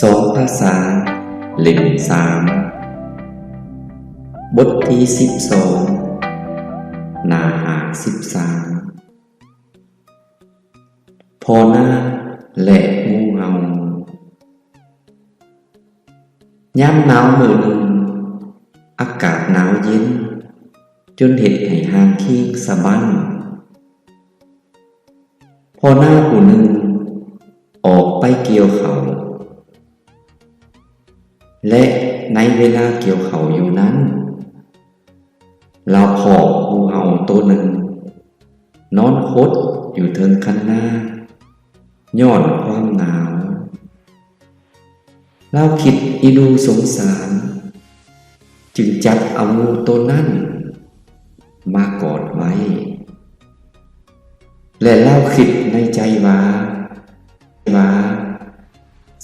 สองภาษาเล่มสามบทที่12หน้า53พอหน้าและงูเห่ายามหนาวมื้อหนึ่งอากาศหนาวเย็นจนเฮ็ดให้หางคิงสะบั้นพอหน้าผู้หนึ่งออกไปเกี่ยวข้าวและในเวลาเกี่ยวข้าวอยู่นั้นเราพองูเห่าตัวหนึ่งนอนคดอยู่เทิงคันนาย้อนความหนาวเราคิดอีดูสงสารจึงจับเอางูตัวนั้นมากอดไว้และเล่าคิดในใจว่า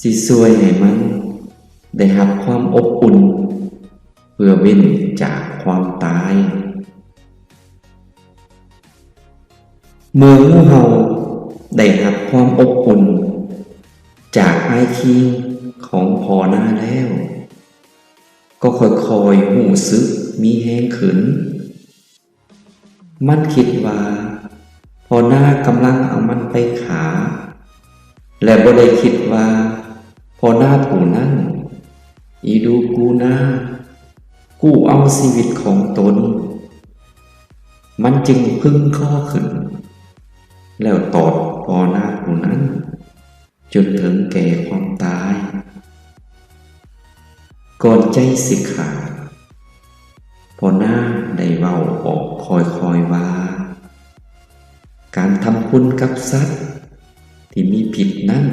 สิช่วยให้มันได้รับความอบอุ่นเพื่อเว้นจากความตายเมื่องูเห่าได้รับความอบอุ่นจากไอ้คิงของพอหน้าแล้วก็ค่อยๆหูสึกมีแฮงขึ้นมันคิดว่าพอหน้ากำลังเอามันไปขาและบ่ได้คิดว่าพอหน้าผู้นั้นอีดูกูนากู้เอาชีวิตของตนมันจึงพึ่งข้อขึ้นแล้วตอดพอหน้าผู้นั้นจนถึงแก่ความตายก่อนใจสิขาดพอหน้าได้เว้าออกคอยๆว่าการทำคุณกับสัตว์ที่มีผิดนั้น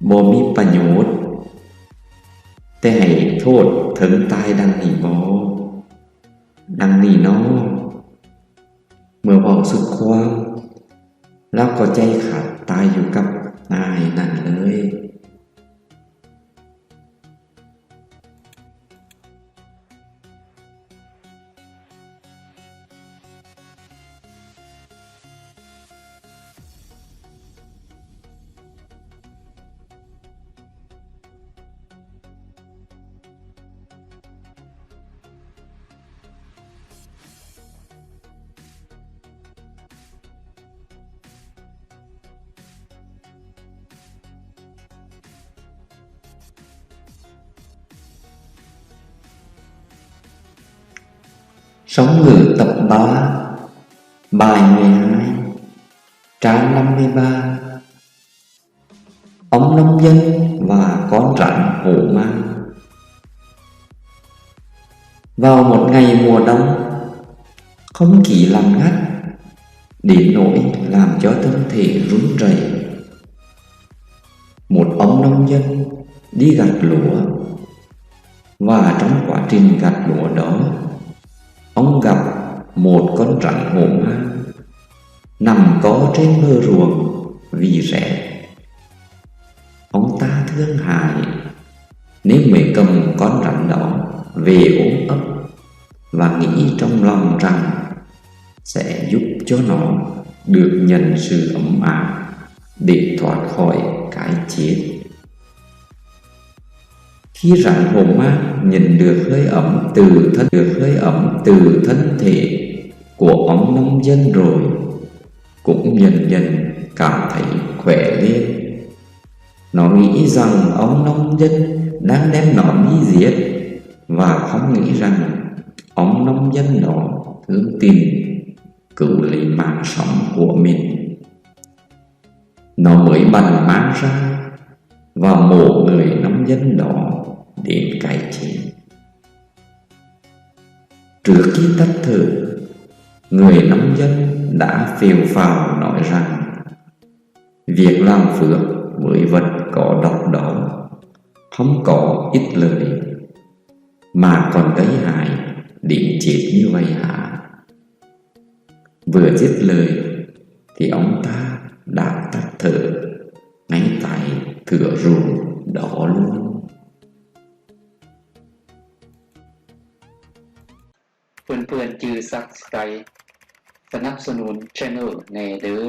บ่มีประโยชน์แต่ให้โทษถึงตายดังนี้บ่ดังนี้น้อเมื่อบอกสุดความแล้วก็ใจขาดตายอยู่กับนายนั่นเลยsống ngự tập 3 bài 12 trang 53 ông nông dân và con rắn hổ mang. Vào một ngày mùa đông không khí lạnh ngắt đến nỗi làm cho thân thể run rẩy, một ông nông dân đi gặt lúa và trong quá trình gặt lúa đó ông gặp một con rắn hổ mang nằm có trên bờ ruộng vì rét. Ông ta thương hại nên mới cầm con rắn đó về ôm ấp và nghĩ trong lòng rằng sẽ giúp cho nó được nhận sự ấm áp để thoát khỏi cái chết. Khi rắn hổ mang nhận được hơi ấm từ thân thể của ông nông dân rồi cũng dần dần cảm thấy khỏe lên. Nó nghĩ rằng ông nông dân đang đem nó đi giết và không nghĩ rằng ông nông dân đó thương tình cứu lấy mạng sống của mình. Nó mới bắn mang ra và mổ người nông dân đó đến cái chết. Trước khi tắt thở, người nông dân đã phều phào nói rằng việc làm phước với vật có độc đó không có ích lợi mà còn gây hại đến chết như vậy hả? Vừa dứt lời thì ông ta đã tắt thở ngay tại thửa ruộng đó luôn. เพื่อนๆจือ Subscribe สนับสนุน Channel แน่เด้อ